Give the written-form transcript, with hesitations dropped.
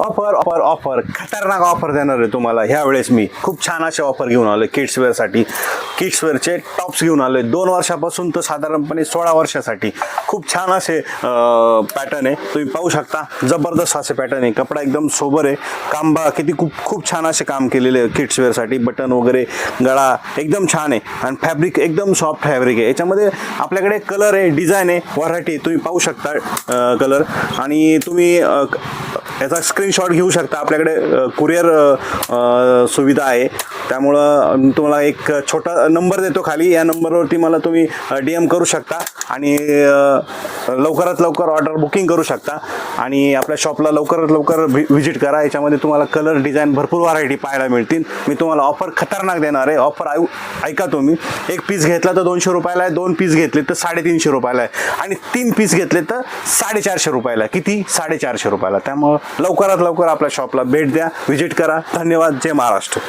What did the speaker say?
Offer offer offer खतरनाक offer देणार आहे तुम्हाला ह्या वेळेस. मी खूप छान असे ऑफर घेऊन आलो किड्सवेअरसाठी. किड्सवेअरचे टॉप्स घेऊन आलो 2 वर्षापासून तर साधारणपणे 16 वर्षासाठी. खूप छान असे पॅटर्न आहे, तुम्ही पाहू शकता. जबरदस्त असे पॅटर्न आहे, कपडा एकदम सोबर आहे, काम बा किती खूप छान असे काम केलेले आहे किड्सवेअरसाठी. बटन वगैरे, गळा एकदम छान आहे आणि फॅब्रिक एकदम सॉफ्ट फॅब्रिक आहे. याच्यामध्ये आपल्याकडे कलर आहे, डिझाईन आहे, व्हरायटी तुम्ही पाहू शकता कलर. आणि तुम्ही याचा स्क्रीनशॉट घेऊ शकता. आपल्याकडे कुरिअर सुविधा आहे, त्यामुळं तुम्हाला एक छोटा नंबर देतो खाली, या नंबरवरती मला तुम्ही DM करू शकता आणि लवकरात लवकर ऑर्डर बुकिंग करू शकता. आणि आपल्या शॉपला लवकरात लवकर व्हिजिट करा. याच्यामध्ये तुम्हाला कलर, डिझाईन भरपूर व्हरायटी पाहायला मिळतील. मी तुम्हाला ऑफर खतरनाक देणार आहे. ऑफर ऐका तुम्ही. 1 पीस घेतला तर 200 रुपयाला आहे, 2 पीस घेतले तर 350 रुपयाला आहे आणि 3 पीस घेतले तर 450 रुपयाला. किती? 450 रुपयाला. त्यामुळं लवकरात लवकर आपल्या शॉपला भेट द्या, व्हिजिट करा. धन्यवाद. जय महाराष्ट्र.